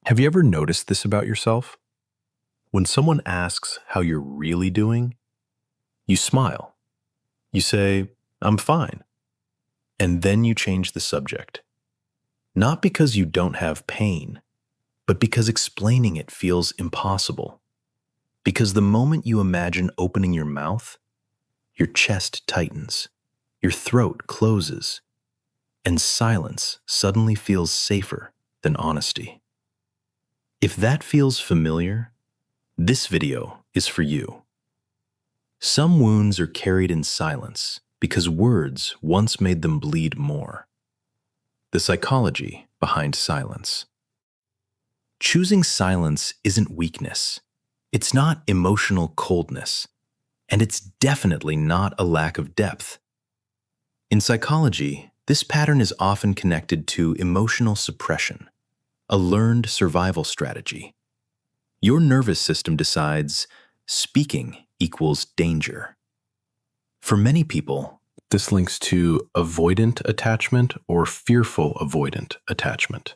Have you ever noticed this about yourself? When someone asks how you're really doing, you smile. You say, "I'm fine." And then you change the subject. Not because you don't have pain, but because explaining it feels impossible. Because the moment you imagine opening your mouth, your chest tightens, your throat closes, and silence suddenly feels safer than honesty. If that feels familiar, this video is for you. Some wounds are carried in silence because words once made them bleed more. The psychology behind silence. Choosing silence isn't weakness. It's not emotional coldness. And it's definitely not a lack of depth. In psychology, this pattern is often connected to emotional suppression, a learned survival strategy. Your nervous system decides speaking equals danger. For many people, this links to avoidant attachment or fearful-avoidant attachment.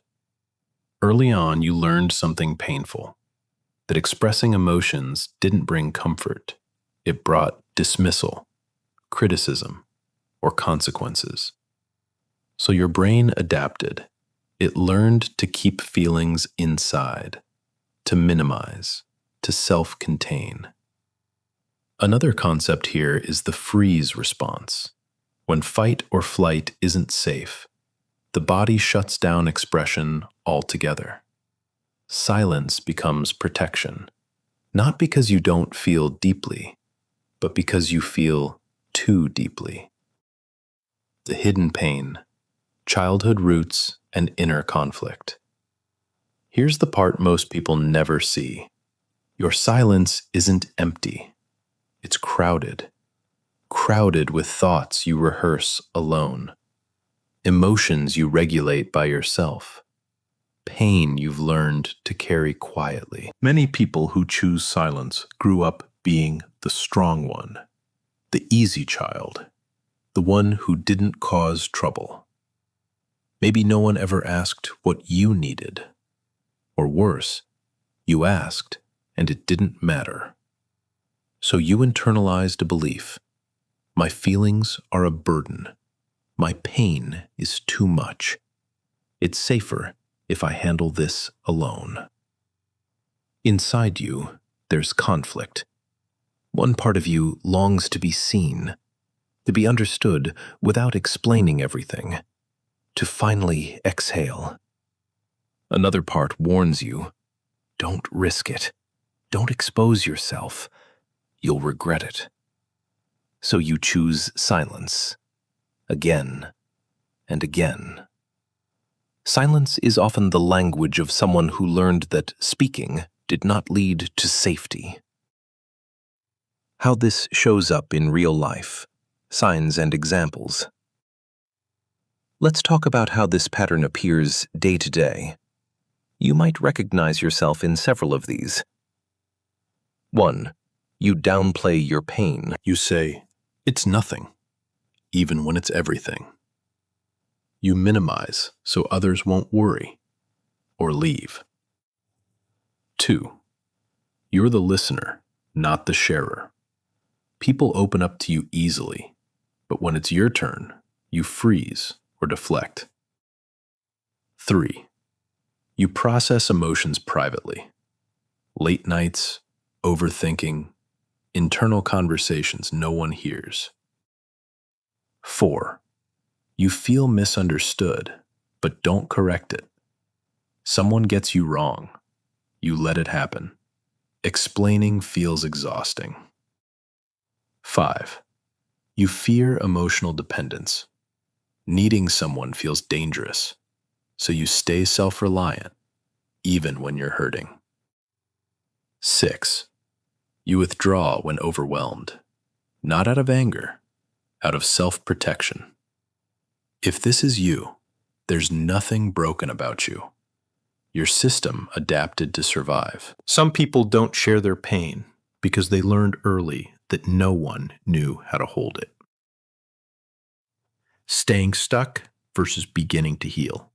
Early on, you learned something painful, that expressing emotions didn't bring comfort. It brought dismissal, criticism, or consequences. So your brain adapted. It learned to keep feelings inside, to minimize, to self-contain. Another concept here is the freeze response. When fight or flight isn't safe, the body shuts down expression altogether. Silence becomes protection, not because you don't feel deeply, but because you feel too deeply. The hidden pain, childhood roots, and inner conflict. Here's the part most people never see. Your silence isn't empty. It's crowded. Crowded with thoughts you rehearse alone. Emotions you regulate by yourself. Pain you've learned to carry quietly. Many people who choose silence grew up being the strong one, the easy child, the one who didn't cause trouble. Maybe no one ever asked what you needed. Or worse, you asked and it didn't matter. So you internalized a belief. My feelings are a burden. My pain is too much. It's safer if I handle this alone. Inside you, there's conflict. One part of you longs to be seen, to be understood without explaining everything, to finally exhale. Another part warns you, don't risk it. Don't expose yourself. You'll regret it. So you choose silence, again and again. Silence is often the language of someone who learned that speaking did not lead to safety. How this shows up in real life, signs and examples. Let's talk about how this pattern appears day to day. You might recognize yourself in several of these. 1. You downplay your pain. You say, "It's nothing," even when it's everything. You minimize so others won't worry or leave. 2. You're the listener, not the sharer. People open up to you easily, but when it's your turn, you freeze or deflect. 3. You process emotions privately. Late nights, overthinking, internal conversations no one hears. 4. You feel misunderstood, but don't correct it. Someone gets you wrong. You let it happen. Explaining feels exhausting. 5. You fear emotional dependence. Needing someone feels dangerous, so you stay self-reliant, even when you're hurting. 6. You withdraw when overwhelmed, not out of anger, out of self-protection. If this is you, there's nothing broken about you. Your system adapted to survive. Some people don't share their pain because they learned early that no one knew how to hold it. Staying stuck versus beginning to heal.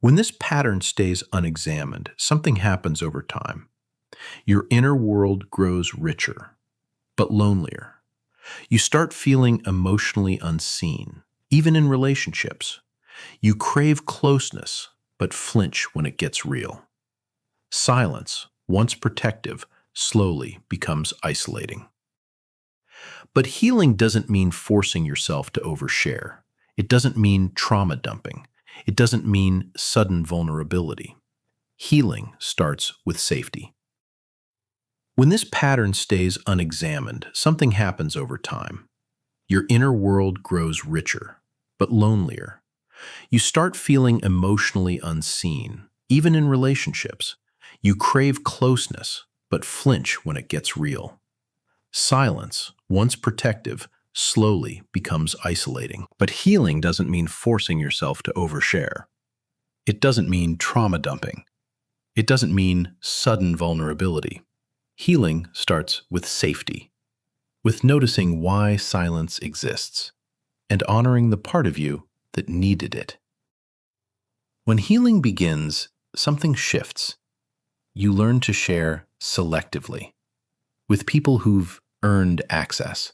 When this pattern stays unexamined, something happens over time. Your inner world grows richer, but lonelier. You start feeling emotionally unseen, even in relationships. You crave closeness, but flinch when it gets real. Silence, once protective, slowly becomes isolating. But healing doesn't mean forcing yourself to overshare. It doesn't mean trauma dumping. It doesn't mean sudden vulnerability. Healing starts with safety. When this pattern stays unexamined, something happens over time. Your inner world grows richer, but lonelier. You start feeling emotionally unseen, even in relationships. You crave closeness, but flinch when it gets real. Silence, once protective, slowly becomes isolating. But healing doesn't mean forcing yourself to overshare. It doesn't mean trauma dumping. It doesn't mean sudden vulnerability. Healing starts with safety, with noticing why silence exists, and honoring the part of you that needed it. When healing begins, something shifts. You learn to share selectively, with people who've earned access.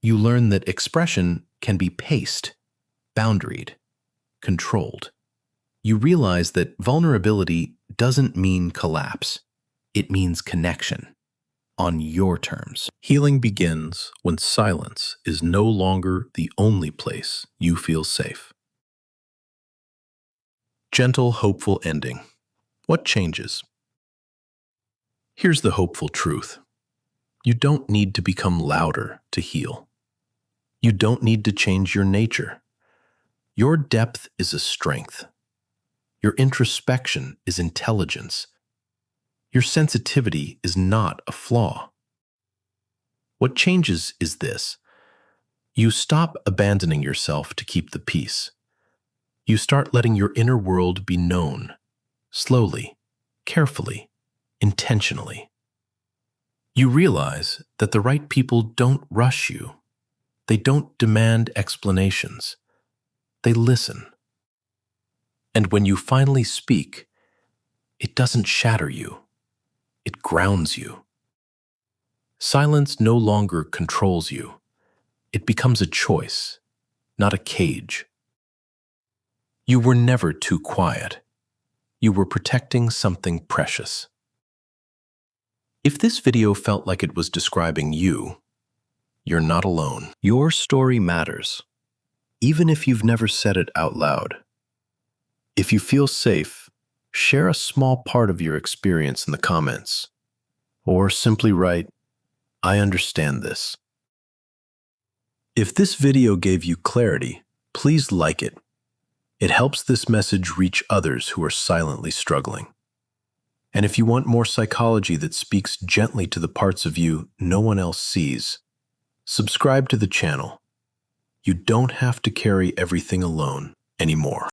You learn that expression can be paced, boundaried, controlled. You realize that vulnerability doesn't mean collapse. It means connection, on your terms. Healing begins when silence is no longer the only place you feel safe. Gentle, hopeful ending. What changes? Here's the hopeful truth. You don't need to become louder to heal. You don't need to change your nature. Your depth is a strength. Your introspection is intelligence. Your sensitivity is not a flaw. What changes is this. You stop abandoning yourself to keep the peace. You start letting your inner world be known, slowly, carefully, intentionally. You realize that the right people don't rush you. They don't demand explanations. They listen. And when you finally speak, it doesn't shatter you. It grounds you. Silence no longer controls you. It becomes a choice, not a cage. You were never too quiet. You were protecting something precious. If this video felt like it was describing you, you're not alone. Your story matters, even if you've never said it out loud. If you feel safe, share a small part of your experience in the comments, or simply write, "I understand this." If this video gave you clarity, please like it. It helps this message reach others who are silently struggling. And if you want more psychology that speaks gently to the parts of you no one else sees, subscribe to the channel. You don't have to carry everything alone anymore.